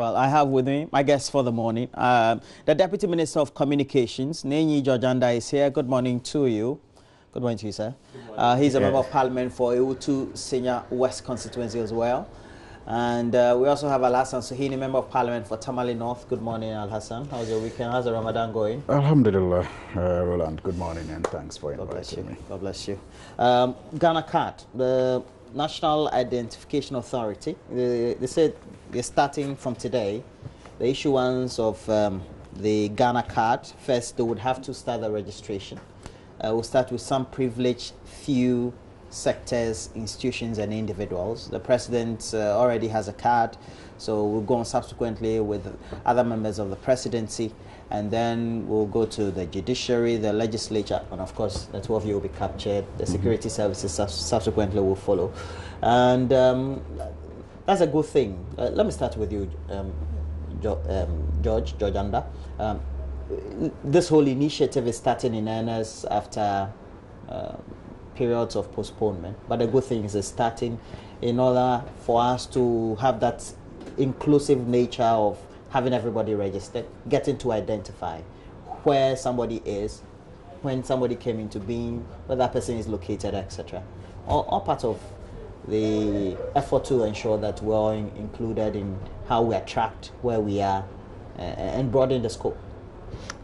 Well, I have with me my guest for the morning, the Deputy Minister of Communications, Nenyi Georgianda, is here. Good morning to you. Good morning to you, sir. He's a member of Parliament for Ewutu Senior West constituency as well. And we also have Al-Hassan Suhini, Member of Parliament for Tamale North. Good morning, Al-Hassan. How's your weekend? How's the Ramadan going? Alhamdulillah, Roland. Good morning and thanks for inviting me. God bless you. Ghana card, the National Identification Authority, they said they're starting from today, the issuance of the Ghana card. First, they would have to start the registration. We'll start with some privileged few sectors, institutions and individuals. The president already has a card, so we'll go on subsequently with other members of the presidency, and then we'll go to the judiciary, the legislature, and of course the two of you will be captured. The security services subsequently will follow, and that's a good thing. Let me start with you, Georgianda. This whole initiative is starting in earnest after periods of postponement, but the good thing is it's starting in order for us to have that inclusive nature of having everybody registered, getting to identify where somebody is, when somebody came into being, where that person is located, etc. All part of the effort to ensure that we're all included in how we attract, where we are, and broaden the scope.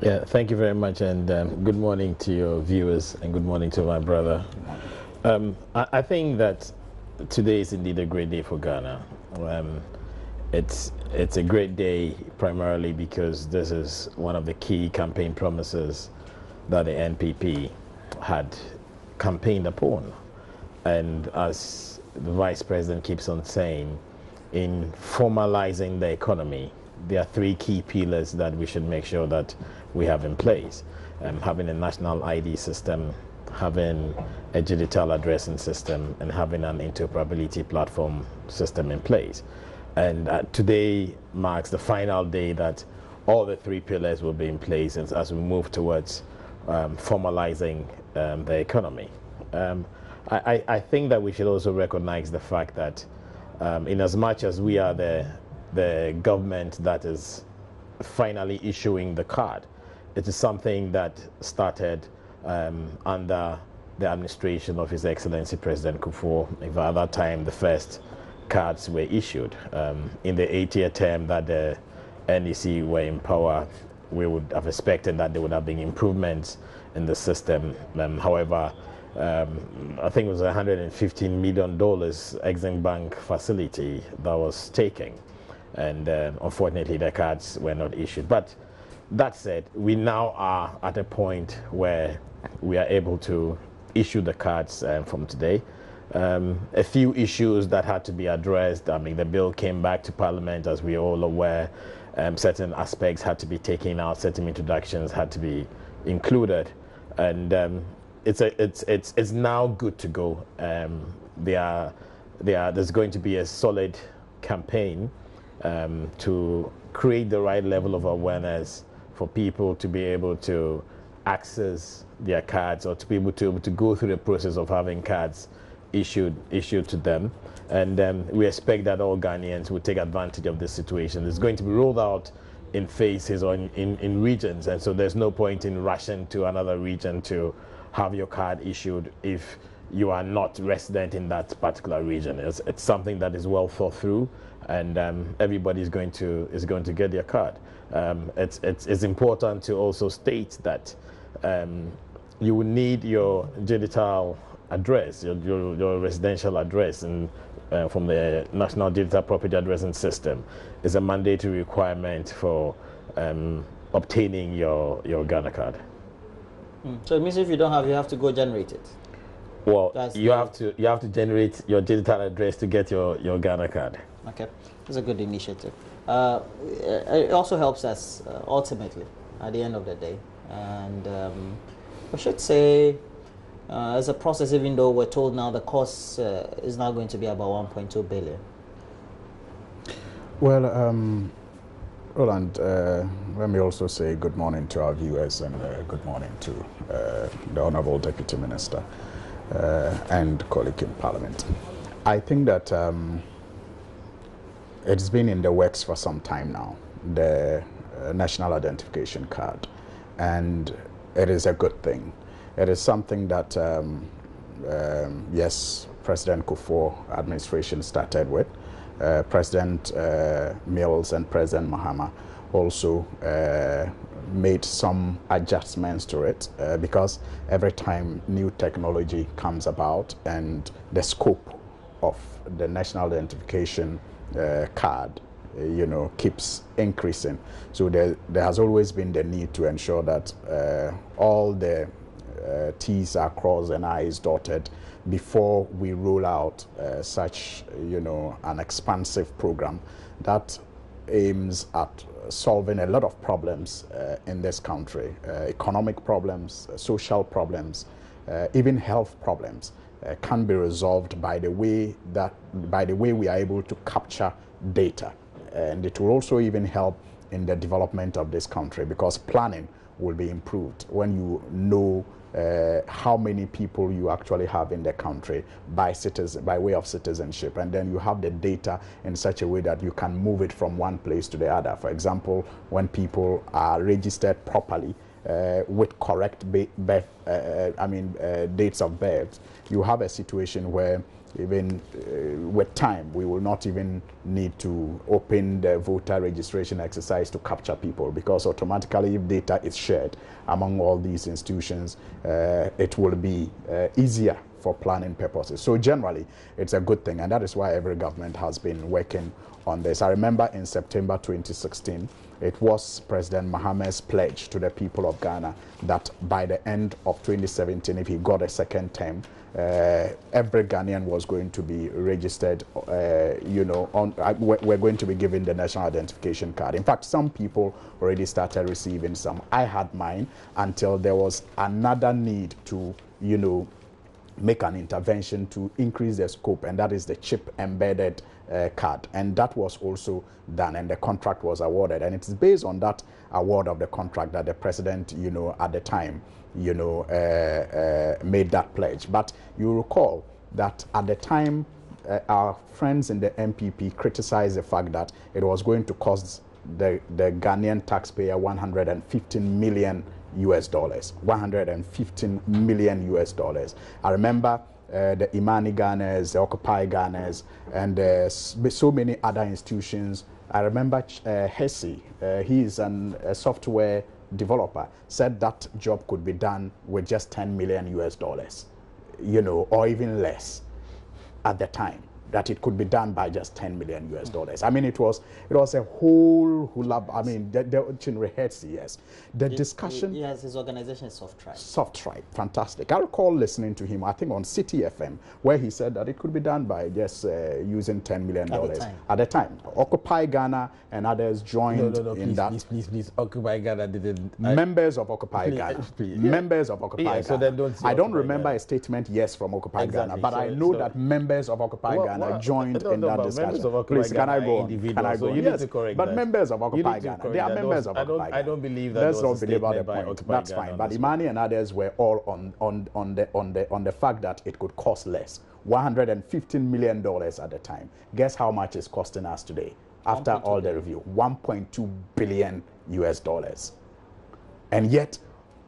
Yeah, thank you very much, and good morning to your viewers, and good morning to my brother. I think that today is indeed a great day for Ghana. It's a great day primarily because this is one of the key campaign promises that the NPP had campaigned upon. And as the Vice President keeps on saying, in formalizing the economy, there are three key pillars that we should make sure that we have in place. Having a national ID system, having a digital addressing system, and having an interoperability platform system in place. And today marks the final day that all the three pillars will be in place as we move towards formalizing the economy. I think that we should also recognize the fact that in as much as we are the government that is finally issuing the card, it is something that started under the administration of His Excellency President Kufuor. At that time, the first cards were issued. In the 8-year term that the NEC were in power, we would have expected that there would have been improvements in the system. However, I think it was $115 million Exim Bank facility that was taken, and unfortunately the cards were not issued. But that said, we now are at a point where we are able to issue the cards from today. A few issues that had to be addressed. I mean, the bill came back to Parliament, as we are all aware. Certain aspects had to be taken out, certain introductions had to be included, and it's now good to go. There's going to be a solid campaign to create the right level of awareness for people to be able to access their cards, or to be able to go through the process of having cards issued to them. And we expect that all Ghanaians will take advantage of this situation. It's going to be rolled out in phases or in regions, and so there's no point in rushing to another region to have your card issued if you are not resident in that particular region. It's something that is well thought through, and everybody is going to get their card. It's important to also state that you will need your digital address, your residential address, and from the National Digital Property Addressing System is a mandatory requirement for obtaining your Ghana card. So it means if you don't have, you have to go generate it. Well, you have to generate your digital address to get your Ghana card. Okay, it's a good initiative. It also helps us ultimately at the end of the day, and we should say as a process, even though we're told now the cost is now going to be about 1.2 billion. Well, Roland, let me also say good morning to our viewers, and good morning to the Honorable Deputy Minister and colleague in Parliament. I think that it's been in the works for some time now, the national identification card, and it is a good thing. It is something that, yes, President Kufuor administration started with. President Mills and President Mahama also made some adjustments to it because every time new technology comes about and the scope of the national identification card keeps increasing. So there has always been the need to ensure that all the T's are crossed and I's dotted before we roll out such an expansive program that aims at solving a lot of problems in this country, economic problems, social problems, even health problems can be resolved by the way we are able to capture data. And it will also even help in the development of this country, because planning will be improved when you know how many people you actually have in the country by way of citizenship, and then you have the data in such a way that you can move it from one place to the other. For example, when people are registered properly with correct dates of birth, you have a situation where even with time, we will not even need to open the voter registration exercise to capture people, because automatically if data is shared among all these institutions, it will be easier for planning purposes. So generally, it's a good thing, and that is why every government has been working on this. I remember in September 2016, it was President Mahama's pledge to the people of Ghana that by the end of 2017, if he got a second term, every Ghanaian was going to be registered, we're going to be given the national identification card. In fact, some people already started receiving some. I had mine until there was another need to, make an intervention to increase the scope, and that is the chip embedded card. And that was also done, and the contract was awarded. And it's based on that award of the contract that the president, at the time, made that pledge. But you recall that at the time, our friends in the MPP criticized the fact that it was going to cost the Ghanaian taxpayer $115 million. 115 million US dollars. I remember the Imani Ghanaians, the Occupy Ghanaians, and so many other institutions. I remember Hesse, he is a software developer, said that job could be done with just 10 million US dollars, or even less at the time. That it could be done by just 10 million US dollars. I mean, it was a whole hula. I mean, the yes. The discussion. Yes, his organization is Soft Tribe. Soft Tribe, fantastic. I recall listening to him, I think on City FM, where he said that it could be done by just using $10 million at the time. Occupy Ghana and others joined in that. Please. Occupy Ghana didn't. Members of Occupy Ghana. Members of Occupy Ghana. So then I don't remember a statement, yes, from Occupy Ghana, but I know that members of Occupy Ghana joined in that discussion. Please, can I go on? Can I go on? You need to correct but that. members of Occupy Ghana, they are members of Occupy Ghana. I don't believe that. Let's not believe about the point. That's fine. But Imani and others were all on the fact that it could cost less. $115 million at the time. Guess how much it's costing us today after all the review? 1.2 billion US dollars. And yet,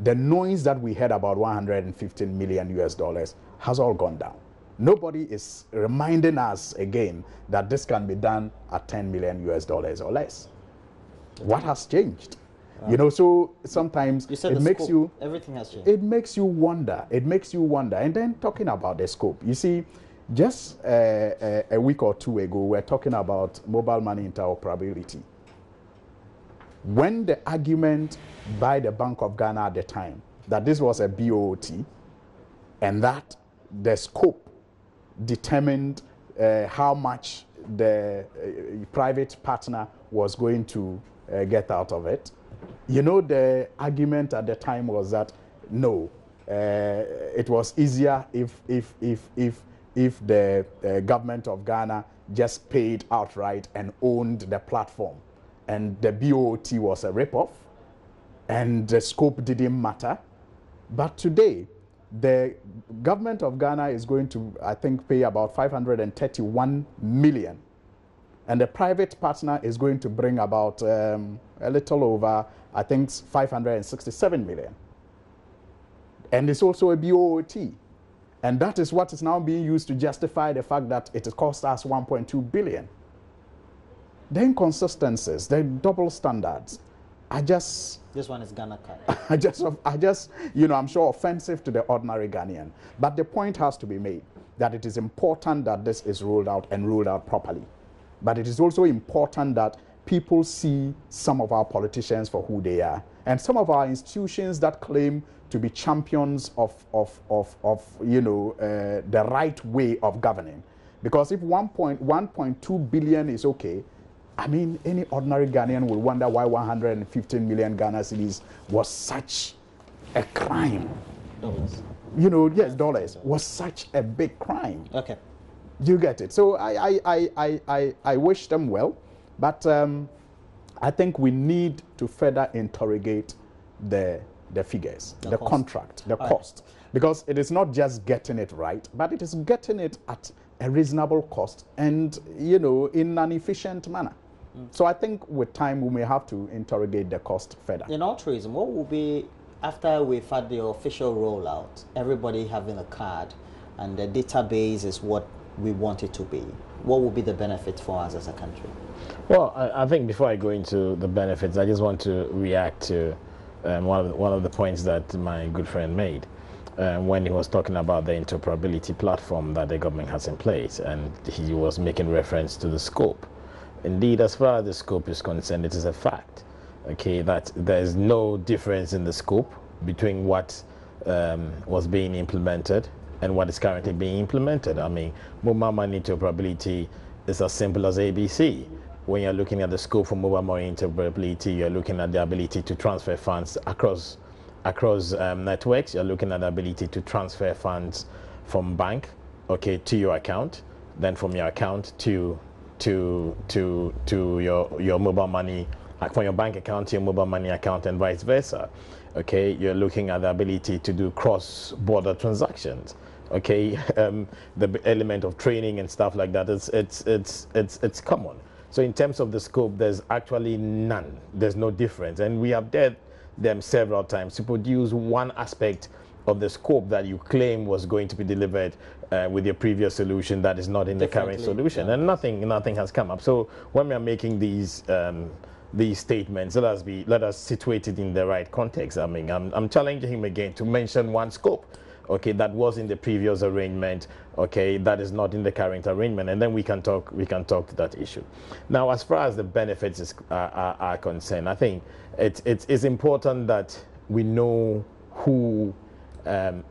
the noise that we heard about 115 million US dollars has all gone down. Nobody is reminding us again that this can be done at 10 million US dollars or less. What has changed? So sometimes it makes you... Everything has changed. It makes you wonder. And then talking about the scope. You see, just a week or two ago, we were talking about mobile money interoperability. When the argument by the Bank of Ghana at the time that this was a BOT and that the scope determined how much the private partner was going to get out of it. The argument at the time was that no, it was easier if the government of Ghana just paid outright and owned the platform, and the BOT was a ripoff, and the scope didn't matter. But today, the government of Ghana is going to, I think, pay about 531 million And the private partner is going to bring about a little over, I think, 567 million. And it's also a BOOT. And that is what is now being used to justify the fact that it cost us 1.2 billion. The inconsistencies, the double standards are just... This one is Ghana card. I just, you know, I'm sure offensive to the ordinary Ghanaian. But the point has to be made that it is important that this is rolled out and rolled out properly. But it is also important that people see some of our politicians for who they are. And some of our institutions that claim to be champions of you know, the right way of governing. Because if 1.2 billion is okay, I mean, any ordinary Ghanaian will wonder why 115 million Ghana cedis was such a crime. Dollars. You know, yes, dollars was such a big crime. Okay. You get it. So I wish them well, but I think we need to further interrogate the figures, the cost. Contract, the cost. Because it is not just getting it right, but it is getting it at a reasonable cost and, you know, in an efficient manner. So I think with time we may have to interrogate the cost further. In altruism, what will be, after we've had the official rollout, everybody having a card and the database is what we want it to be, what will be the benefit for us as a country? Well, I think before I go into the benefits, I just want to react to one of the points that my good friend made when he was talking about the interoperability platform that the government has in place, and he was making reference to the scope. Indeed, as far as the scope is concerned, it is a fact, okay, that there is no difference in the scope between what was being implemented and what is currently being implemented. I mean, mobile money interoperability is as simple as ABC. When you're looking at the scope for mobile money interoperability, you're looking at the ability to transfer funds across networks. You're looking at the ability to transfer funds from bank, okay, to your account, then from your account to your mobile money, from your bank account to your mobile money account, and vice versa. Okay, you're looking at the ability to do cross-border transactions. Okay, the element of training and stuff like that, it's common. So in terms of the scope, there's actually none. There's no difference, and we have dared them several times to produce one aspect of the scope that you claim was going to be delivered with your previous solution that is not in the current solution, yeah. And nothing has come up. So when we are making these statements, let us situate it in the right context. I mean, I'm challenging him again to mention one scope, okay, that was in the previous arrangement, okay, that is not in the current arrangement, and then we can talk to that issue. Now, as far as the benefits are concerned, I think it's important that we know who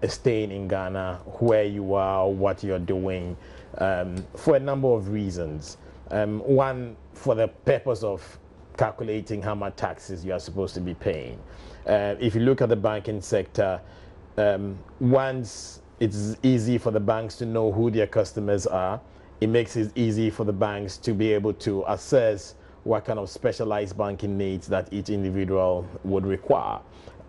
is staying in Ghana, where you are, what you're doing, for a number of reasons. One, for the purpose of calculating how much taxes you are supposed to be paying. If you look at the banking sector, once it's easy for the banks to know who their customers are, it makes it easy for the banks to be able to assess what kind of specialized banking needs that each individual would require.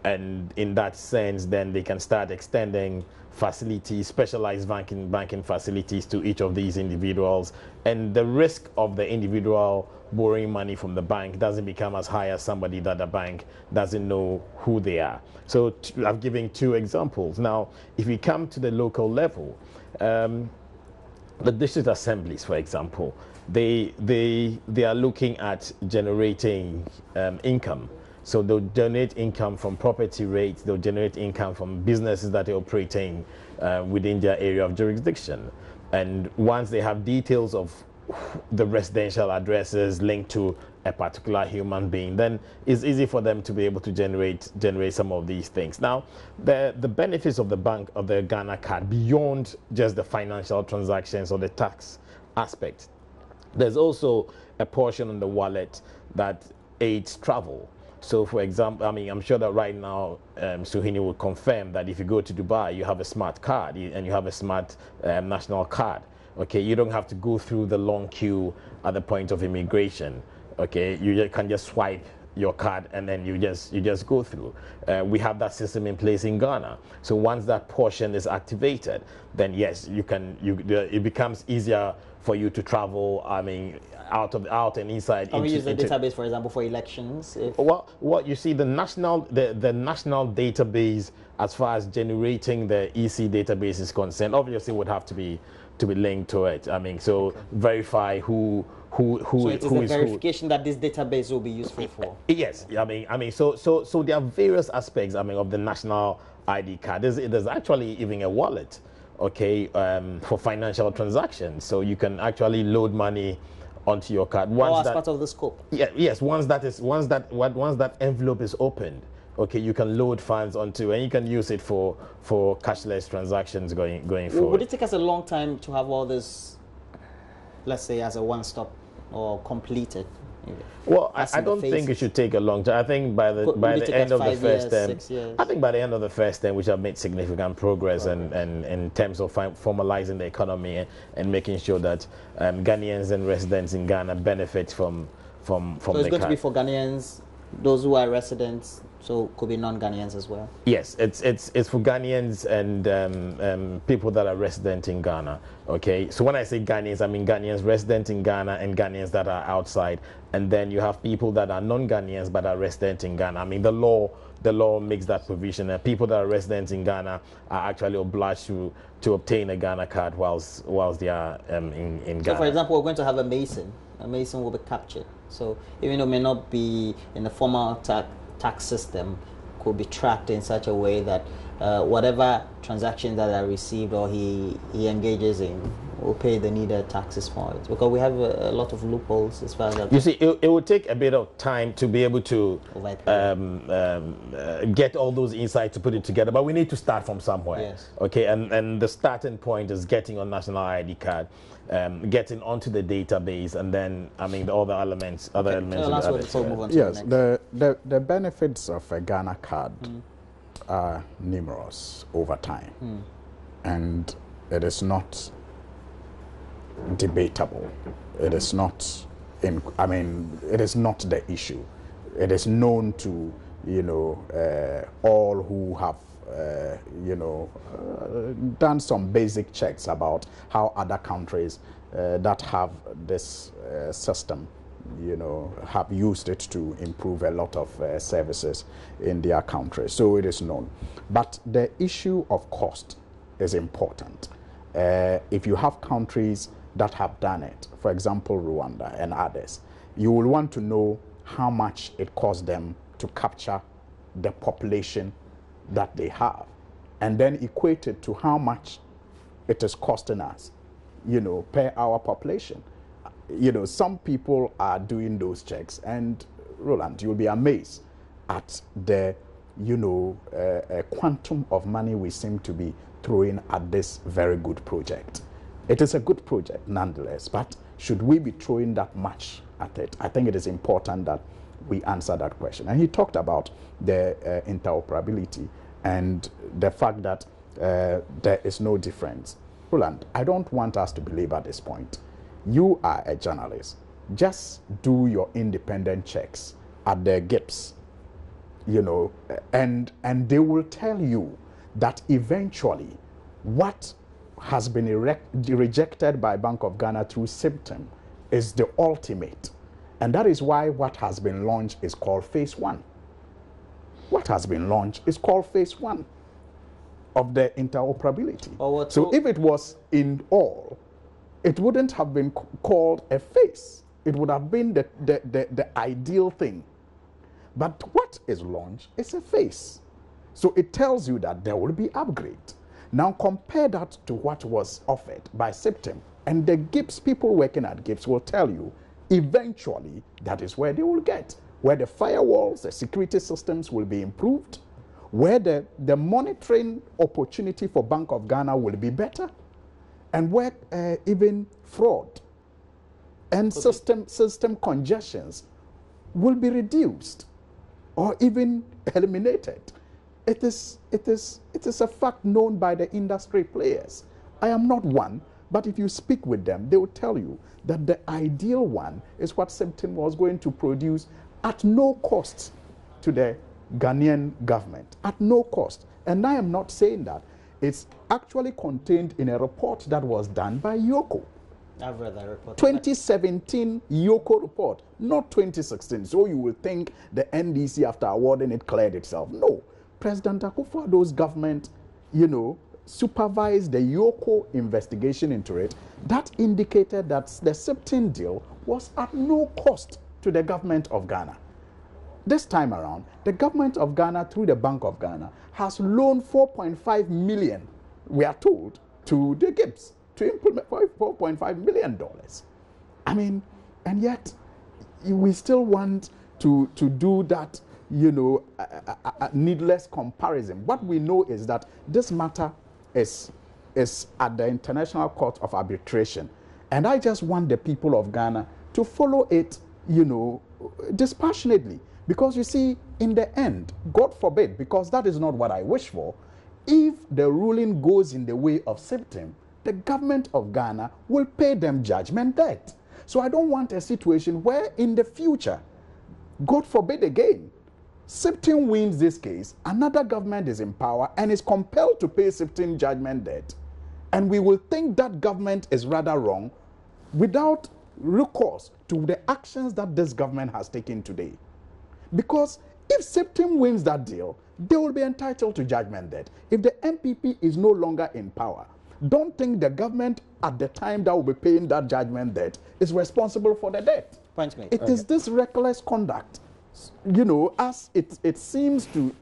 And in that sense, then they can start extending facilities, specialized banking facilities to each of these individuals. And the risk of the individual borrowing money from the bank doesn't become as high as somebody that the bank doesn't know who they are. So I've given two examples. Now, if we come to the local level, the district assemblies, for example, they are looking at generating income. So they'll generate income from property rates, they'll generate income from businesses that are operating within their area of jurisdiction. And once they have details of the residential addresses linked to a particular human being, then it's easy for them to be able to generate some of these things. Now, the benefits of the Ghana card, beyond just the financial transactions or the tax aspect, there's also a portion on the wallet that aids travel. So, for example, I mean, I'm sure that right now, Suhini will confirm that if you go to Dubai, you have a smart card and you have a smart national card. Okay, you don't have to go through the long queue at the point of immigration. Okay, you can just swipe your card and then you just go through. We have that system in place in Ghana. So once that portion is activated, then yes, it becomes easier for you to travel, I mean, out and inside. Can we use the database, for example, for elections? Well, you see, the national database, as far as generating the EC database is concerned, obviously would have to be linked to it. I mean, so verify who so it is the verification that this database will be useful for. Yes, I mean, so there are various aspects, I mean, of the national ID card. There's actually even a wallet, okay, for financial transactions. So you can actually load money onto your card. As part of the scope. Yeah, yes. Once that envelope is opened, okay, you can load funds onto, and you can use it for cashless transactions going forward. Would it take us a long time to have all this, let's say, as a one-stop or completed? Well, I don't think it should take a long time. I think by the end of the first term, I think by the end of the first term, we have made significant progress and in terms of formalizing the economy and making sure that Ghanaians and residents in Ghana benefit from so it's going to be for Ghanaians, those who are residents, so could be non-Ghanaians as well. Yes, it's for Ghanaians and people that are resident in Ghana. Okay, so when I say Ghanaians, I mean Ghanaians resident in Ghana and Ghanaians that are outside, and then you have people that are non-Ghanaians but are resident in Ghana. I mean the law makes that provision. People that are residents in Ghana are actually obliged to obtain a Ghana card whilst they are in Ghana. So, for example, we're going to have a mason. A mason will be captured. So even though it may not be in the formal tax system, could be tracked in such a way that whatever transactions that are received or he engages in will pay the needed taxes for it, because we have a lot of loopholes as far as that. You see, it will take a bit of time to be able to get all those insights to put it together, but we need to start from somewhere. Yes. Okay, and the starting point is getting on national ID card, getting onto the database, and then I mean the other elements. So last word before we move on to the next. The benefits of a Ghana card are numerous over time, and it is not debatable. It is not it is not the issue. It is known to all who have done some basic checks about how other countries that have this system have used it to improve a lot of services in their country. So it is known. But the issue of cost is important. If you have countries that have done it, for example, Rwanda and others, you will want to know how much it costs them to capture the population that they have, and then equate it to how much it is costing us, per our population. Some people are doing those checks, and Roland, you'll be amazed at the, quantum of money we seem to be throwing at this very good project. It is a good project nonetheless, but should we be throwing that much at it? I think it is important that we answer that question. And he talked about the interoperability and the fact that there is no difference. Roland, I don't want us to belabor this point. You are a journalist. Just do your independent checks at the GIPS, and they will tell you that eventually what has been rejected by Bank of Ghana through symptom is the ultimate. And that is why what has been launched is called phase 1. What has been launched is called phase 1 of the interoperability. So if it was in all, it wouldn't have been called a phase. It would have been the ideal thing. But what is launched is a phase. So it tells you that there will be upgrade. Now compare that to what was offered by Septem, and the GIPS people working at GIPS will tell you eventually that is where they will get, where the firewalls, the security systems will be improved, where the monitoring opportunity for Bank of Ghana will be better, and where even fraud and system congestions will be reduced or even eliminated. It is a fact known by the industry players. I am not one, but if you speak with them, they will tell you that the ideal one is what Septem was going to produce at no cost to the Ghanaian government, at no cost. And I am not saying that. It's actually contained in a report that was done by Yoko. I've read that report. 2017 Yoko report, not 2016. So you will think the NDC, after awarding it, cleared itself. No. President Akufo-Addo's government, supervised the Yoko investigation into it. That indicated that the SIPTIN deal was at no cost to the government of Ghana. This time around, the government of Ghana, through the Bank of Ghana, has loaned 4.5 million, we are told, to the GIBS to implement $4.5 million. I mean, and yet we still want to do that, needless comparison. What we know is that this matter is at the International Court of Arbitration. And I just want the people of Ghana to follow it, dispassionately. Because you see, in the end, God forbid, because that is not what I wish for, if the ruling goes in the way of SIPTIN, the government of Ghana will pay them judgment debt. So I don't want a situation where in the future, God forbid again, SIPTIN wins this case, another government is in power and is compelled to pay SIPTIN judgment debt. And we will think that government is rather wrong without recourse to the actions that this government has taken today. Because if SIPTIN wins that deal, they will be entitled to judgment debt. If the MPP is no longer in power, don't think the government at the time that will be paying that judgment debt is responsible for the debt. Point made. It is this reckless conduct, as it seems to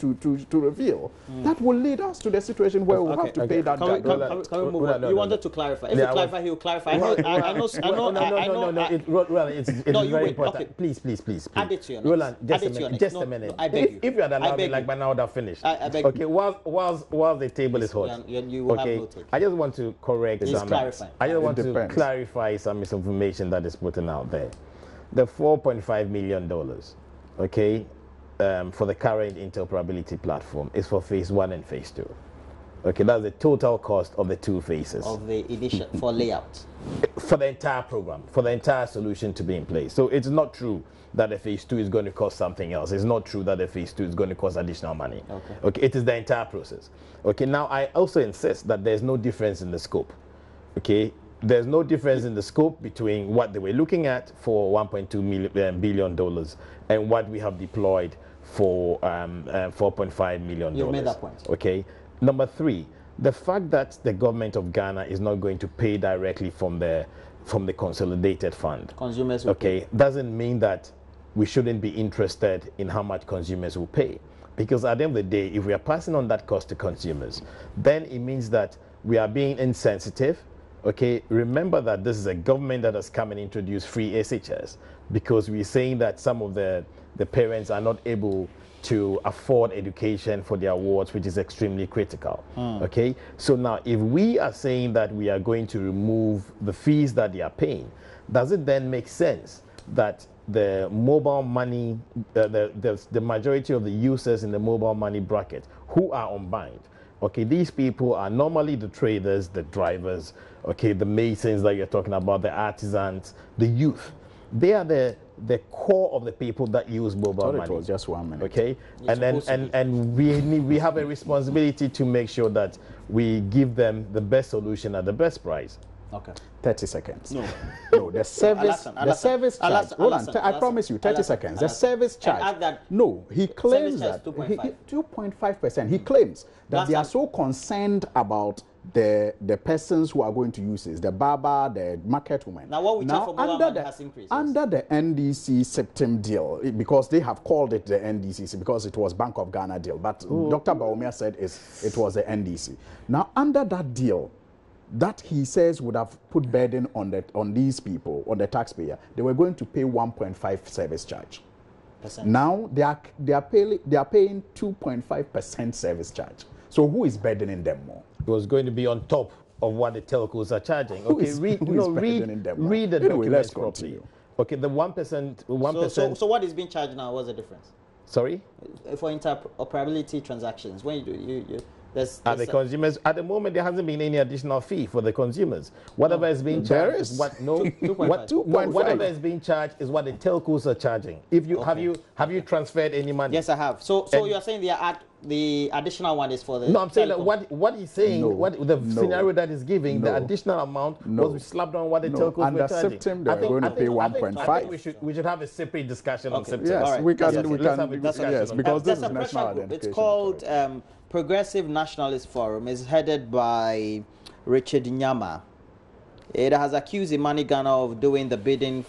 reveal, that will lead us to the situation where we'll have to pay that judgment. Can we move on? You wanted to clarify. If you clarify, he will clarify. I know. Roland, it's very important. Okay. Please. Add it to your Roland, next. just a minute. I beg you. If you had allowed me, like by now, I would have finished. I beg okay, you. while the table is hot. You will have no take. I just want to correct Please some. clarify. I just want to clarify some misinformation that is put out there. The $4.5 million, okay, for the current interoperability platform is for phase 1 and phase 2. Okay, that's the total cost of the 2 phases. Of the initial, for layout. For the entire program, for the entire solution to be in place. So it's not true that the phase 2 is going to cost something else. It's not true that the phase 2 is going to cost additional money. Okay, it is the entire process. Okay, now I also insist that there's no difference in the scope. Okay, there's no difference in the scope between what they were looking at for $1.2 billion and what we have deployed for $4.5 million. You made that point. Okay. Number 3, the fact that the government of Ghana is not going to pay directly from the consolidated fund. Consumers will pay. Doesn't mean that we shouldn't be interested in how much consumers will pay. Because at the end of the day, if we are passing on that cost to consumers, then it means that we are being insensitive. Okay, remember that this is a government that has come and introduced free SHS because we're saying that some of the parents are not able to afford education for their wards, which is extremely critical. Okay, so now if we are saying that we are going to remove the fees that they are paying, does it then make sense that the mobile money, the majority of the users in the mobile money bracket who are unbanked, okay, these people are normally the traders, the drivers, okay, the masons that you're talking about, the artisans, the youth. They are the core of the people that use mobile money. It was just 1 minute. Okay, and we have a responsibility to make sure that we give them the best solution at the best price. Okay. 30 seconds. No, the service charge. Roland, I promise you, 30 seconds. The service charge. No, he claims that 2.5%. He claims that they are so concerned about the persons who are going to use this, the barber, the market woman. Now, what we charge for mobile money has increased. Under the NDC SIPTIN deal, because they have called it the NDC because it was Bank of Ghana deal, but Dr. Baumia said it was the NDC. Now, under that deal, that he says would have put burden on these people, on the taxpayer, they were going to pay 1.5 service charge. Now they are paying 2.5% service charge. So who is burdening them more? It was going to be on top of what the telcos are charging. Okay, read the documents properly. Okay, the 1%. So what is being charged now? What's the difference? Sorry? For interoperability transactions, when you do the consumers at the moment there hasn't been any additional fee for the consumers. Whatever is being charged is what whatever is being charged is what the telcos are charging. If you have you transferred any money? Yes, I have. So you are saying they are at the additional one is for the. No, I'm saying that telecom. what he's saying, No, what the no, scenario that is giving, the no, additional amount no, was slapped on what the no. telcos Under were charging. SIPTIM, they were going to pay I think 1.5. we should have a separate discussion on Okay. SIPTIM. Yes, All right. we can. That's We okay. Let's have a can. discussion Yes, on because There's this a is national pressure group. identification. It's called Authority. Progressive Nationalist Forum. It's headed by Richard Nyama. It has accused Imani Ghana of doing the bidding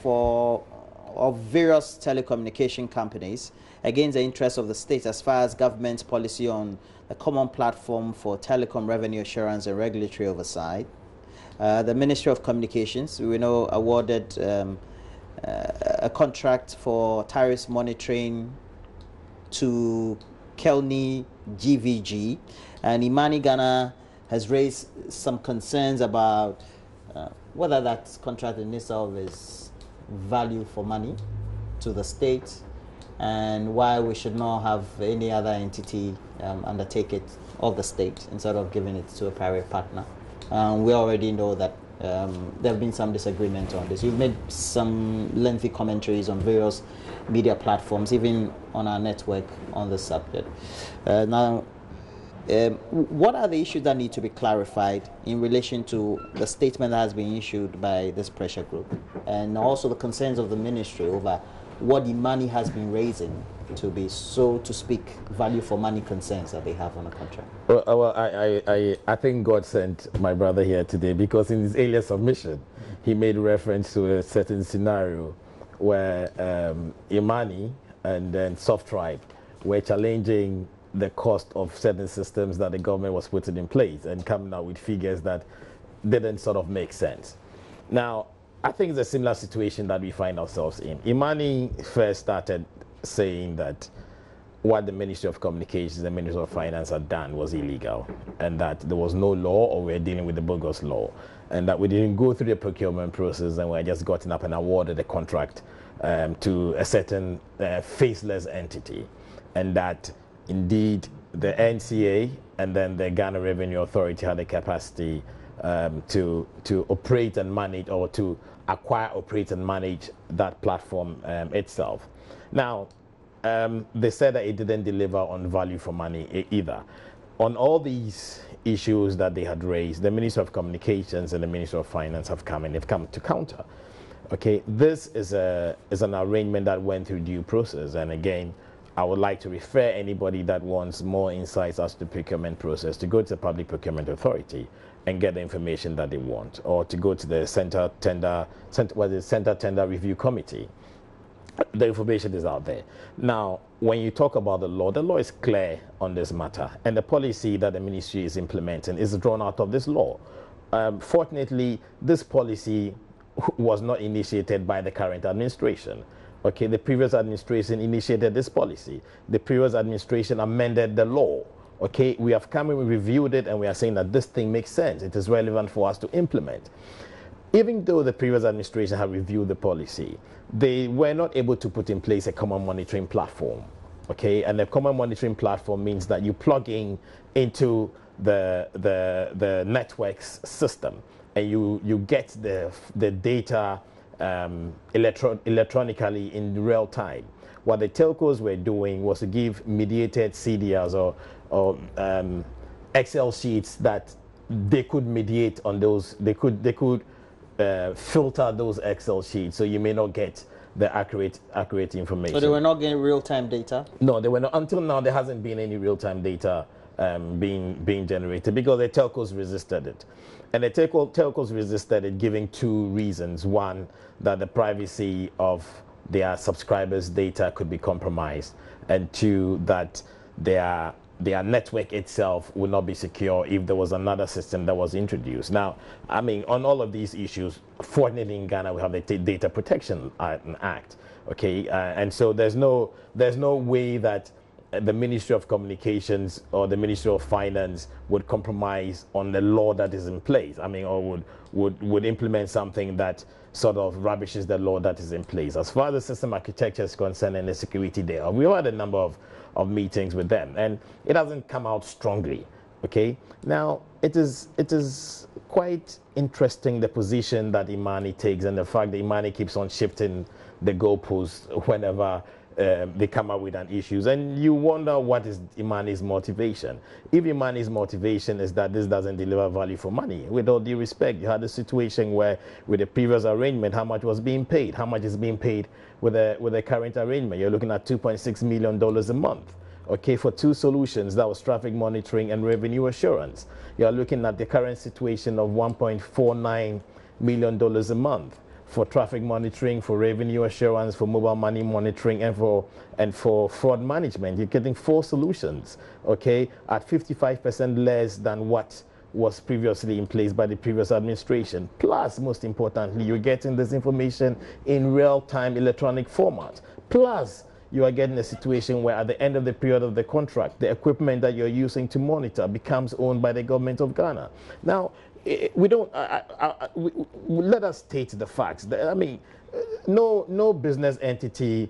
of various telecommunication companies against the interests of the state as far as government's policy on the common platform for telecom revenue assurance and regulatory oversight. The Ministry of Communications, we know, awarded a contract for tariffs monitoring to Kelni GVG, and Imani Ghana has raised some concerns about whether that contract in itself is value for money to the state, and why we should not have any other entity undertake it of the state instead of giving it to a private partner. We already know that there have been some disagreement on this. You've made some lengthy commentaries on various media platforms, even on our network, on the subject. Now, what are the issues that need to be clarified in relation to the statement that has been issued by this pressure group, and also the concerns of the ministry over what the money has been raising to be, so to speak, value for money concerns that they have on the contract? Well, I think God sent my brother here today, because in his earlier submission, he made reference to a certain scenario where Imani and then SoftRipe were challenging the cost of certain systems that the government was putting in place and coming out with figures that didn't sort of make sense. Now, I think it's a similar situation that we find ourselves in. Imani first started saying that what the Ministry of Communications and the Ministry of Finance had done was illegal, and that there was no law, or we're dealing with the bogus law, and that we didn't go through the procurement process, and we just gotten up and awarded a contract to a certain faceless entity, and that indeed the NCA and then the Ghana Revenue Authority had the capacity to operate and manage, or to acquire, operate and manage that platform itself. Now, they said that it didn't deliver on value for money either. On all these issues that they had raised, the Ministry of Communications and the Ministry of Finance have come to counter. Okay, this is an arrangement that went through due process, and again, I would like to refer anybody that wants more insights as to the procurement process to go to the Public Procurement Authority and get the information that they want, or to go to the Center Tender Review Committee. The information is out there. Now, when you talk about the law is clear on this matter, and the policy that the ministry is implementing is drawn out of this law. Fortunately, this policy was not initiated by the current administration. Okay, the previous administration initiated this policy. The previous administration amended the law. Okay, we have come and we reviewed it, and we are saying that this thing makes sense. It is relevant for us to implement. Even though the previous administration had reviewed the policy, they were not able to put in place a common monitoring platform. Okay, and the common monitoring platform means that you plug into the network's system, and you get the data electronically in real time. What the telcos were doing was to give mediated CDRs or Excel sheets that they could mediate on those. They could filter those Excel sheets, so you may not get the accurate information. So they were not getting real-time data? No, they were not. Until now, there hasn't been any real-time data being generated, because the telcos resisted it. And the telcos resisted it, giving two reasons. One, that the privacy of their subscribers' data could be compromised, and two, that their network itself would not be secure if there was another system that was introduced. Now, I mean, on all of these issues, fortunately in Ghana we have the Data Protection Act, okay, and so there's no way that the Ministry of Communications or the Ministry of Finance would compromise on the law that is in place. I mean, or would implement something that sort of rubbishes the law that is in place. As far as the system architecture is concerned and the security there, we had a number of meetings with them, and it hasn't come out strongly. Okay, now it is quite interesting, the position that Imani takes, and the fact that Imani keeps on shifting the goalposts whenever they come up with an issues, and you wonder what is Imani's motivation. If Imani's motivation is that this doesn't deliver value for money, with all due respect, you had a situation where with the previous arrangement, how much was being paid, how much is being paid with the current arrangement. You're looking at $2.6 million a month. Okay, for 2 solutions, that was traffic monitoring and revenue assurance. You're looking at the current situation of $1.49 million a month for traffic monitoring, for revenue assurance, for mobile money monitoring, and for fraud management. You're getting 4 solutions, okay, at 55% less than what was previously in place by the previous administration. Plus, most importantly, you're getting this information in real-time electronic format. Plus, you are getting a situation where at the end of the period of the contract, the equipment that you're using to monitor becomes owned by the government of Ghana. Now, we don't, let us state the facts. I mean, no business entity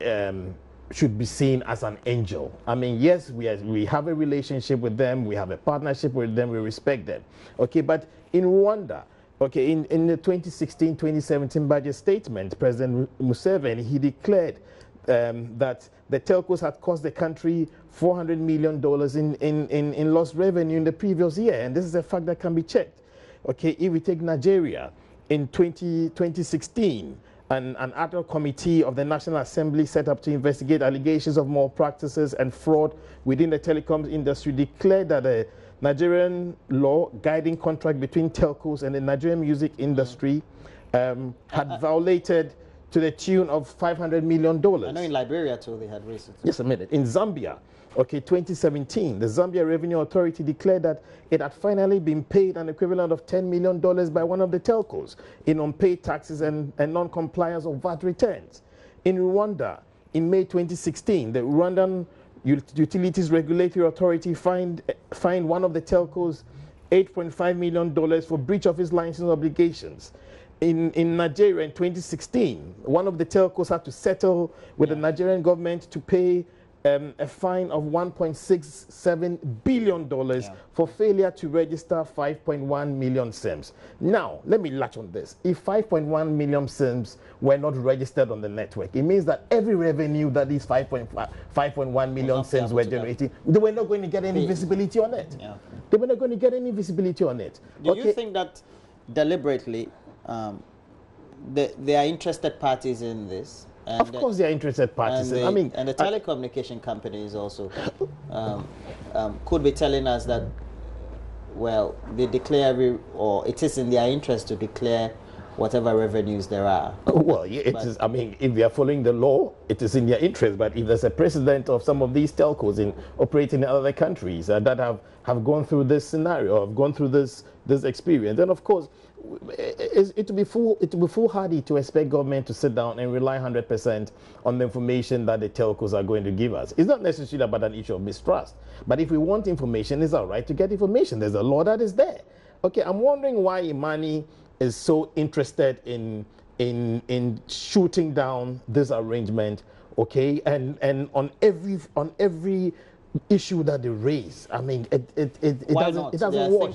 should be seen as an angel. I mean, yes, we have a relationship with them, we have a partnership with them, we respect them. Okay, but in Rwanda, okay, in the 2016-2017 budget statement, President Museveni, he declared that the telcos had cost the country $400 million in lost revenue in the previous year, and this is a fact that can be checked. Okay, if we take Nigeria, in 2016, an ad hoc committee of the National Assembly set up to investigate allegations of malpractices and fraud within the telecom industry declared that the Nigerian law guiding contract between telcos and the Nigerian music industry had violated to the tune of $500 million. I know in Liberia too they had raised it. Just a minute. In Zambia, okay, 2017, the Zambia Revenue Authority declared that it had finally been paid an equivalent of $10 million by one of the telcos in unpaid taxes and non-compliance of VAT returns. In Rwanda, in May 2016, the Rwandan Utilities Regulatory Authority fined one of the telcos $8.5 million for breach of its license obligations. In Nigeria in 2016, one of the telcos had to settle with the Nigerian government to pay a fine of $1.67 billion for failure to register 5.1 million SIMs. Now, let me latch on this. If 5.1 million SIMs were not registered on the network, it means that every revenue that these 5.1 million SIMs were generating, they were not going to get any visibility on it. Yeah. They were not going to get any visibility on it. Do you think that deliberately there are interested parties in this? And of course, they are interested parties. And the telecommunication companies also could be telling us that, well, they declare or it is in their interest to declare whatever revenues there are. Well, yeah, it is. I mean, if they are following the law, it is in their interest. But if there's a precedent of some of these telcos operating in other countries that have gone through this scenario, have gone through this experience, then of course, it would be foolhardy to expect government to sit down and rely 100% on the information that the telcos are going to give us. It's not necessarily about an issue of mistrust, but if we want information, it's our right to get information. There's a law that is there. Okay, I'm wondering why Imani is so interested in shooting down this arrangement. Okay, and on every issue that they raise. I mean, it doesn't work.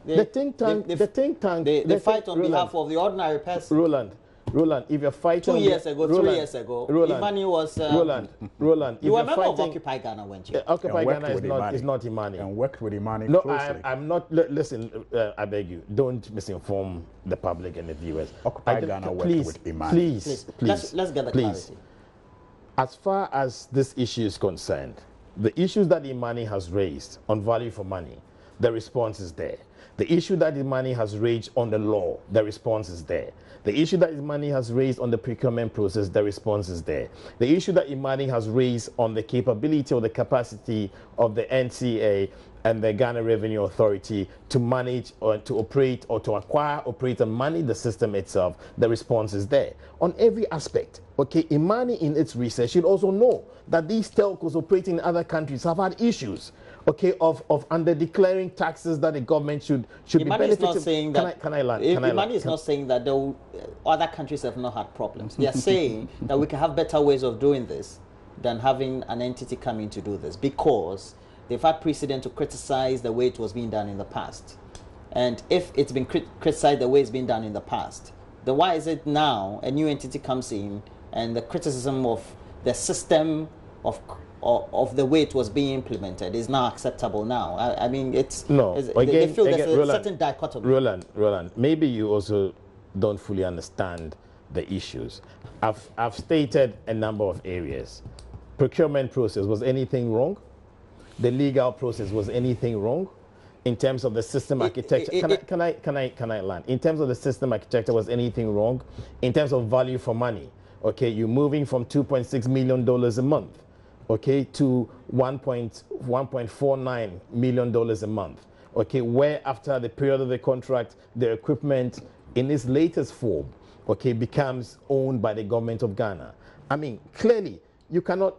The think tank. They fight on behalf of the ordinary person. Roland, if you're fighting 3 years ago, Imani was Roland. You were a member of Occupy Ghana, weren't you? Occupy Ghana is not Imani. And worked with Imani closely. No, I'm not. Listen, I beg you, don't misinform the public and the viewers. Occupy Ghana worked with Imani. Please. Let's get the clarity. As far as this issue is concerned, the issues that Imani has raised on value for money, the response is there. The issue that Imani has raised on the law, the response is there. The issue that Imani has raised on the procurement process, the response is there. The issue that Imani has raised on the capability or the capacity of the NCA and the Ghana Revenue Authority to manage or to operate or to acquire, operate and manage the system itself, the response is there. On every aspect, okay, Imani in its research should also know that these telcos operating in other countries have had issues, okay, of under-declaring taxes that the government should be benefiting. Is not saying that. Can I land? Imani is not saying that other countries have not had problems. They are saying that we can have better ways of doing this than having an entity come in to do this, because they've had precedent to criticize the way it was being done in the past. And if it's been criticized the way it's been done in the past, then why is it now a new entity comes in and the criticism of the system of the way it was being implemented is now acceptable now. I mean, it's no. they feel there's a Roland, certain dichotomy. Roland, maybe you also don't fully understand the issues. I've stated a number of areas. Procurement process, was anything wrong? The legal process, was anything wrong? In terms of the system architecture, can I land? In terms of the system architecture, was anything wrong? In terms of value for money, okay, you're moving from $2.6 million a month, okay, to $1.49 million a month, okay, where after the period of the contract, the equipment in its latest form, okay, becomes owned by the government of Ghana. I mean, clearly, you cannot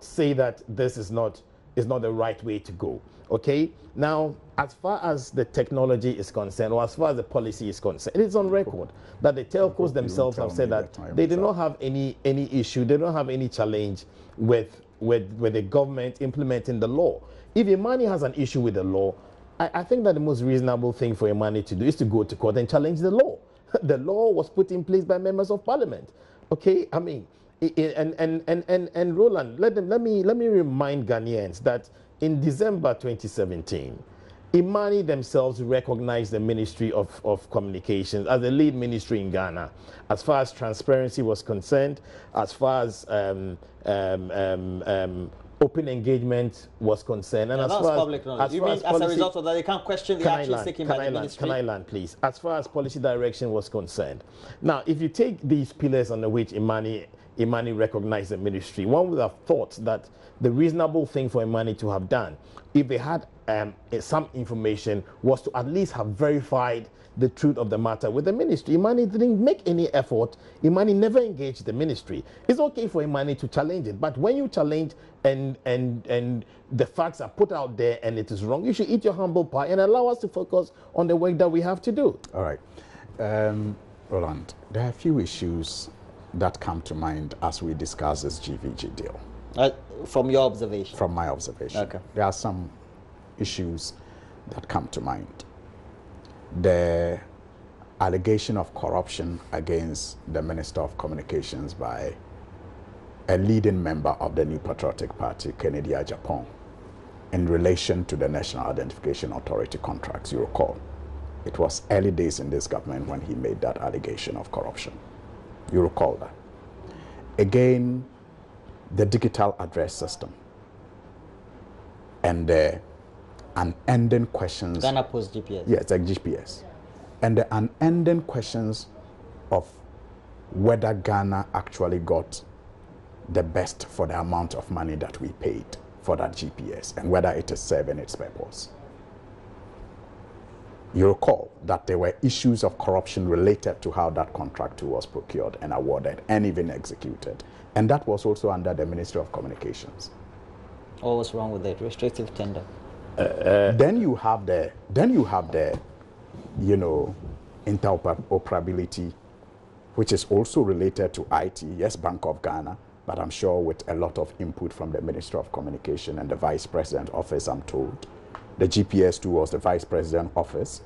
say that this is not the right way to go. Okay, now as far as the technology is concerned, or as far as the policy is concerned, it is on record that the telcos themselves have said that they do not have any issue, they don't have any challenge with the government implementing the law. If Imani has an issue with the law, I think that the most reasonable thing for Imani to do is to go to court and challenge the law. The law was put in place by members of parliament. Okay, I mean, and Roland, let me remind Ghanaians that in December 2017, Imani themselves recognized the Ministry of Communications as the lead ministry in Ghana, as far as transparency was concerned, as far as open engagement was concerned, and as far as public knowledge. You mean as a result of that, they can't question the actions taken by the ministry? Can I land, please? As far as policy direction was concerned, now if you take these pillars under which Imani recognized the ministry, one would have thought that the reasonable thing for Imani to have done, if they had some information, was to at least have verified the truth of the matter with the ministry. Imani didn't make any effort. Imani never engaged the ministry. It's okay for Imani to challenge it, but when you challenge and the facts are put out there and it is wrong, you should eat your humble pie and allow us to focus on the work that we have to do. All right. Roland, there are a few issues that come to mind as we discuss this GVG deal. From your observation? From my observation. Okay. There are some issues that come to mind. The allegation of corruption against the Minister of Communications by a leading member of the New Patriotic Party, Kennedy Agyapong, in relation to the National Identification Authority contracts. You recall, it was early days in this government when he made that allegation of corruption. You recall that. Again, the digital address system and the unending questions. Ghana Post GPS. Yes, like GPS. And the unending questions of whether Ghana actually got the best for the amount of money that we paid for that GPS and whether it is serving its purpose. You recall that there were issues of corruption related to how that contract was procured and awarded and even executed. And that was also under the Ministry of Communications. What was wrong with it? Restrictive tender. Then you have the interoperability, which is also related to IT. Yes, Bank of Ghana, but I'm sure with a lot of input from the Ministry of Communication and the Vice President office, I'm told. The GPS too was the Vice President office.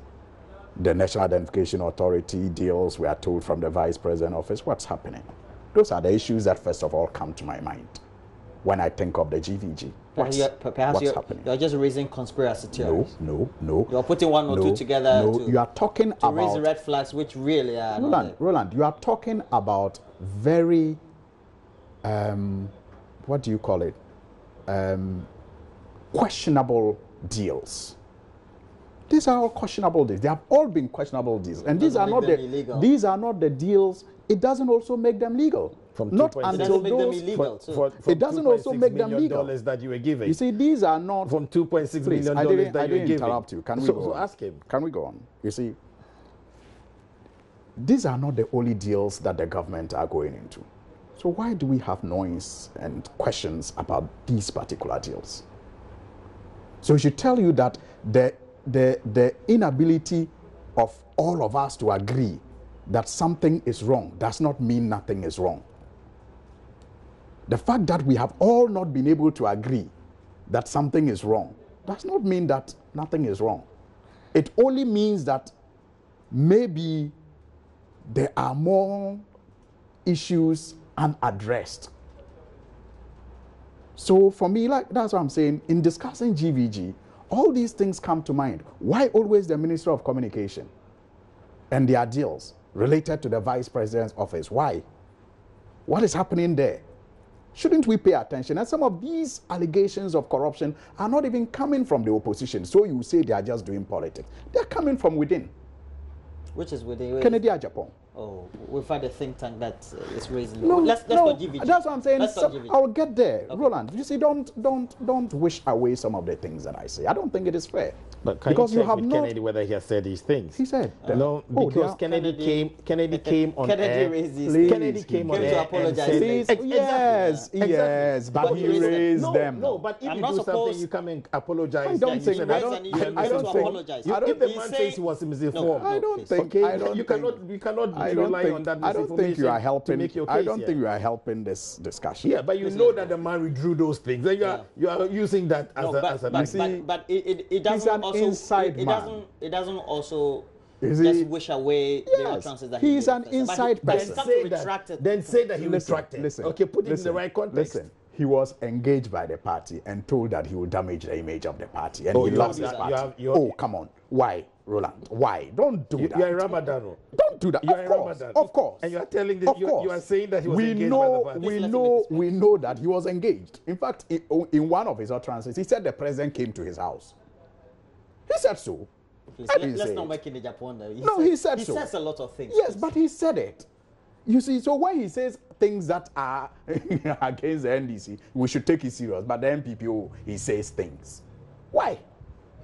The National Identification Authority deals, we are told, from the Vice President office. What's happening? Those are the issues that first of all come to my mind when I think of the GVG. What's happening? You're just raising conspiracy theories. No. You're putting one or two together you are talking to about raise the red flags, which really are Roland, you are talking about very, what do you call it? Questionable deals. These are all questionable deals. They have all been questionable deals, and these are not the deals. It doesn't also make them legal. Not until those. It doesn't also make them legal. That you were giving. You see, these are not from $2.6 million that you were giving. I didn't interrupt you. Can we go on? Ask him. Can we go on? You see, these are not the only deals that the government are going into. So why do we have noise and questions about these particular deals? So it should tell you that the inability of all of us to agree that something is wrong does not mean nothing is wrong. The fact that we have all not been able to agree that something is wrong does not mean that nothing is wrong. It only means that maybe there are more issues unaddressed. So for me, like, that's what I'm saying, in discussing GVG, all these things come to mind. Why always the Minister of Communication and their deals related to the Vice President's office? Why? What is happening there? Shouldn't we pay attention? And some of these allegations of corruption are not even coming from the opposition. So you say they are just doing politics. They're coming from within. Which is within? Kennedy or Japan. Oh, we've had a think tank that is raising. No, let's go GVG. That's what I'm saying. I'll get there. Okay. Roland, you see, don't wish away some of the things that I say. I don't think it is fair. But because you have with Kennedy whether he has said these things. He said no, because Kennedy came on air. Kennedy came on air to apologize. Yes, but he raised them. No, but if you do something, you come and apologize. I don't think. If the man says he was misinformed, I don't think. You cannot rely on that. I don't think you are helping. Make your case, I don't think you are helping this discussion. Yeah, but you know that the man withdrew those things. Then you are using that as a. But it doesn't also. It doesn't also just wish away the utterances that he's an inside person. Then say that he retracted. Listen, okay, put it in the right context. Listen, he was engaged by the party and told that he would damage the image of the party, and he loves his party. Come on, why, Roland? Why? Don't do that. You are in Ramadan. Don't do that. Of course. And you are telling this. You are saying that he was engaged by the party. We know that he was engaged. In fact, in one of his utterances, he said the president came to his house. He said so. Let's not make it in Japan. He said so. He says a lot of things. Yes, but he said it. You see, so when he says things that are against the NDC, we should take it serious. But the MPPO, he says things. Why?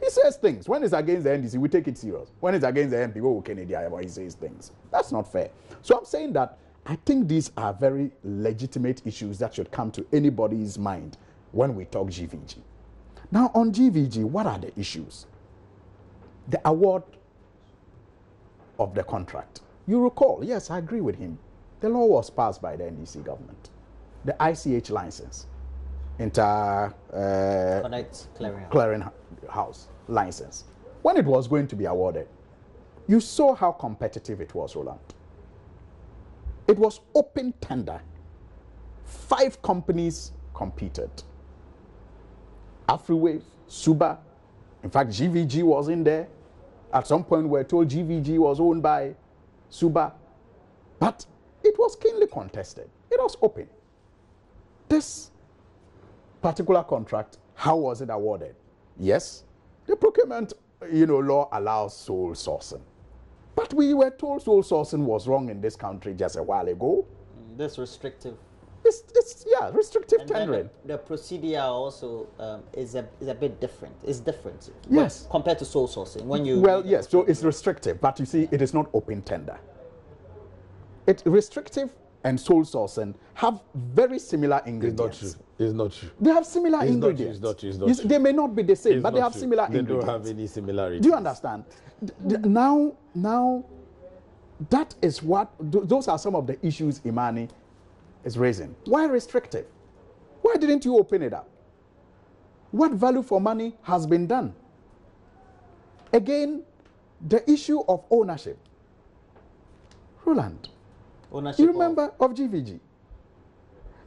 He says things. When it's against the NDC, we take it serious. When it's against the MPPO, Kennedy, he says things. That's not fair. So I'm saying that I think these are very legitimate issues that should come to anybody's mind when we talk GVG. Now, on GVG, what are the issues? The award of the contract. You recall, yes, I agree with him. The law was passed by the NDC government. The ICH license, Connect Clearing House license. When it was going to be awarded, you saw how competitive it was, Roland. It was open tender. 5 companies competed. Afriwave, Suba, in fact, GVG was in there. At some point, we were told GVG was owned by Suba. But it was keenly contested. It was open. This particular contract, how was it awarded? Yes, the procurement law allows sole sourcing. But we were told sole sourcing was wrong in this country just a while ago. That's restrictive. It's restrictive tendering. The procedure also is a bit different. It's different. Yes. Compared to sole sourcing. Yes, so it's restrictive, but you see, it is not open tender. It's restrictive and sole sourcing have very similar ingredients. It's not true. They have similar ingredients. It's not true. They may not be the same, but they have similar ingredients. They don't have any similarities. Do you understand? Now, that is what, those are some of the issues Imani is raising. Why restrictive? Why didn't you open it up? What value for money has been done? Again, the issue of ownership. Roland, you remember of GVG?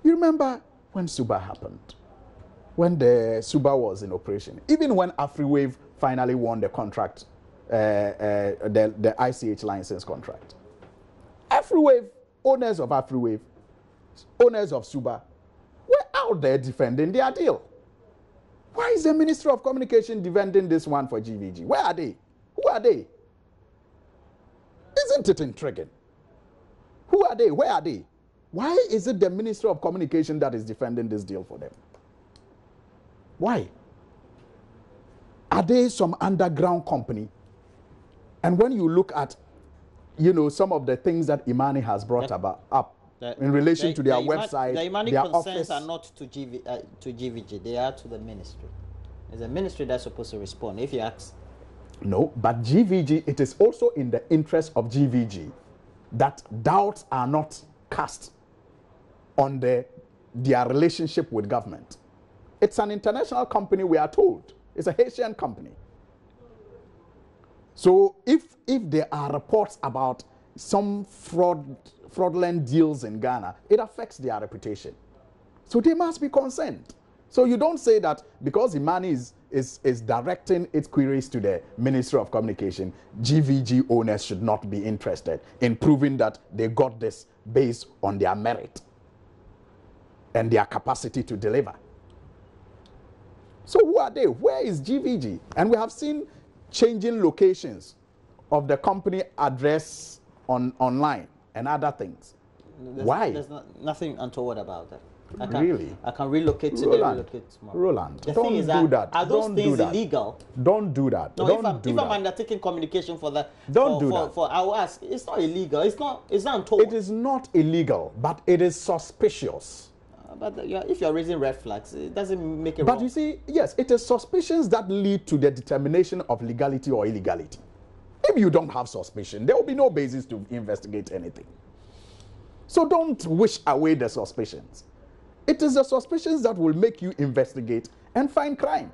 You remember when Suba happened? When the Suba was in operation? Even when Afriwave finally won the contract, the ICH license contract. Afriwave, owners of Afriwave, owners of Suba, were out there defending their deal. Why is the Ministry of Communication defending this one for GVG? Where are they? Who are they? Isn't it intriguing? Who are they? Where are they? Why is it the Ministry of Communication that is defending this deal for them? Why? Are they some underground company? And when you look at, some of the things that Imani has brought up in relation to their website, the Imani their concerns office, are not to GVG. They are to the ministry. It's the ministry that's supposed to respond. If you ask. No, but GVG, it is also in the interest of GVG that doubts are not cast on their relationship with government. It's an international company, we are told. It's a Haitian company. So if there are reports about some fraudulent deals in Ghana, it affects their reputation. So they must be concerned. So you don't say that because Imani is directing its queries to the Ministry of Communication, GVG owners should not be interested in proving that they got this based on their merit and their capacity to deliver. So who are they? Where is GVG? And we have seen changing locations of the company address online and other things. Why? There's nothing untoward about that. I can relocate today, relocate tomorrow. Roland, the don't thing is do that. Are those Don't things do that. illegal? Don't do that. No, don't if I'm undertaking communication for that, don't do that. I will ask. It's not illegal. It's not untoward. It is not illegal, but it is suspicious. But if you're raising red flags, it doesn't make it But wrong. you see, yes, it is suspicions that lead to the determination of legality or illegality. If you don't have suspicion, there will be no basis to investigate anything. So don't wish away the suspicions. It is the suspicions that will make you investigate and find crime.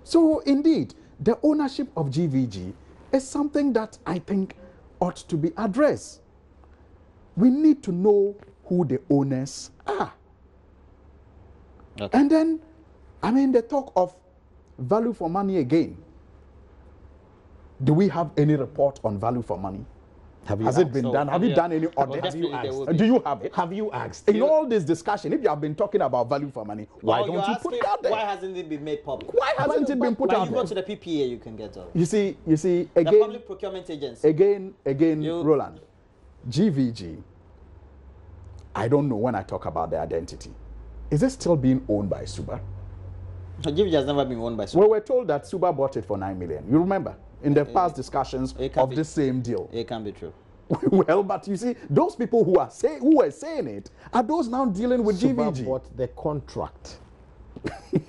So indeed, the ownership of GVG is something that I think ought to be addressed. We need to know who the owners are. Okay. And then, I mean, the talk of value for money again. Do we have any report on value for money? Has it been done? Have you done any audit? Have you asked? Do you have it? Have you asked? In all this discussion, if you have been talking about value for money, why Well, don't you put it out there? Why hasn't it been made public? Why hasn't it been put When out you there? go to the PPA, you can get all. You see, The again, Public Procurement Agency. again, Roland, GVG, I don't know when I talk about the identity. Is it still being owned by Suba? GVG has never been owned by Well, we're told that Suba bought it for 9 million. You remember? In the past discussions of this same deal. It can be true. Well, but you see, those people who were saying it are those now dealing with Suba GVG. bought the contract.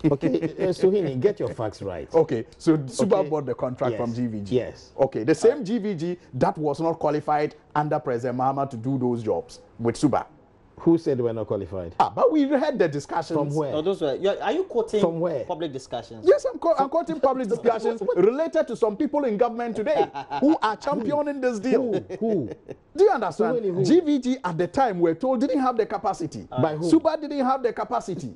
Okay, Suhini, get your facts right. Okay, so Suba Okay. bought the contract Yes. from GVG. Yes. Okay, the same GVG that was not qualified under President Mahama to do those jobs with Suba. Who said we're not qualified? But we had the discussions. From where? No, those were. Are you quoting From where? public discussions? Yes, I'm quoting public discussions related to some people in government today who are championing this deal. Who? Do you understand? Who? GVG at the time we're told didn't have the capacity. By who? Suba didn't have the capacity.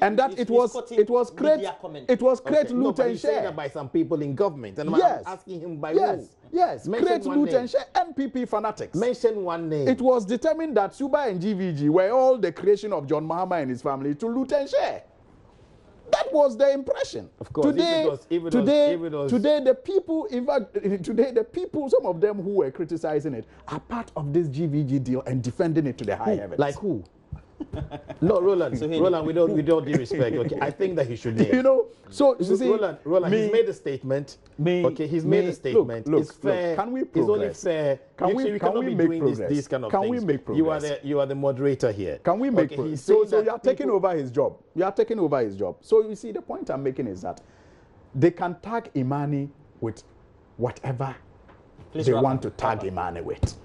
And that He's it was quoting great. media comment. It was great No, loot but and he's saying share. that by some people in government. And Yes. I'm asking him by Yes, who? yes. Mention Great one loot name. and share. MPP fanatics. Mention one name. It was determined that Suba and GVG were all the creation of John Mahama and his family to loot and share. That was the impression. Of course, Today, if it was- today the people, in fact, today the people, some of them who were criticizing it, are part of this GVG deal and defending it to the high heavens. Like who? No, Roland. Roland, with all due respect, okay, I think that he should name. You know, so you see, Roland, he's made a statement. Okay, he's made a statement. Look, it's fair. can we It's only progress? fair. Can we cannot be make doing progress? these kind of Can things. we make progress? You are the moderator here. Can we make okay, progress? he's So saying that you are taking people- over his job. You are taking over his job. So you see, the point I'm making is that they can tag Imani with whatever Please they wrap want to up. tag Imani with.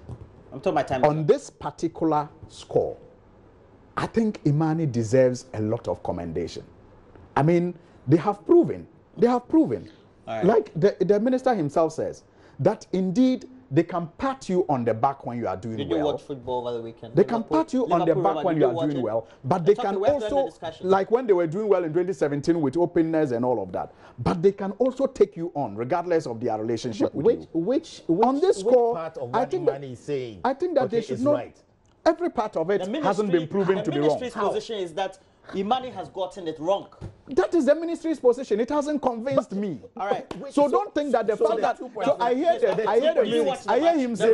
I'm talking my time. On this particular score, I think Imani deserves a lot of commendation. I mean, they have proven. All right. Like the minister himself says, that indeed they can pat you on the back when you are doing Did well. you watch football over the weekend? They can pat you on the back when you are doing well, but they can also, like when they were doing well in 2017 with openness and all of that, but they can also take you on regardless of their relationship with you. Which On this score, part of I what think Imani is saying? I think that okay, they should is not. right. Every part of it hasn't been proven to be wrong. The ministry's position is that Imani has gotten it wrong. That is the ministry's position. It hasn't convinced me. All right. So don't think that the fact that. So I hear him say. I hear him say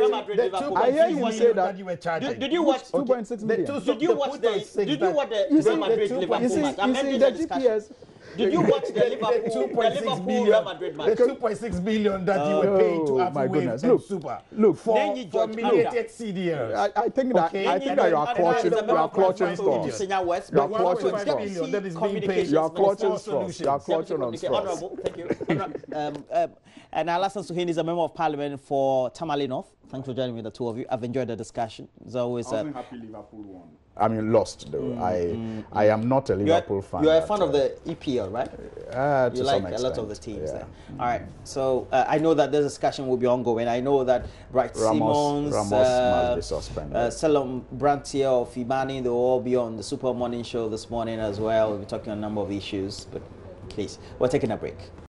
that. Did you watch? 2.6 million. Did you watch the You see, Real Madrid Liverpool match? I'm you see ending the the discussion. GPS. Did you watch the Liverpool Real Madrid match? The 2.6 billion that you were paying to Oh, my Afriwave goodness. and Look, Super look. for George mediated CDLs. I think that Okay. I think that you are clutching straws. Senior West. You are but clutching 1.5 straws. billion that is being Communications paid. You are clutching for straws. solutions. You are clutching on straws. Honourable, thank you. And Alassane Suheyni is a member of parliament for Tamale North. Thanks for joining me, the two of you. I've enjoyed the discussion. It's always. I'm happy Liverpool won. I mean, lost though. I am not a Liverpool fan. You are a fan of the EPL, right? You like a lot of the teams there. All right. So I know that this discussion will be ongoing. I know that Simmons, must be suspended. Salom Brantier of Imani, they will all be on the Super Morning Show this morning as well. We'll be talking on a number of issues. But please, we're taking a break.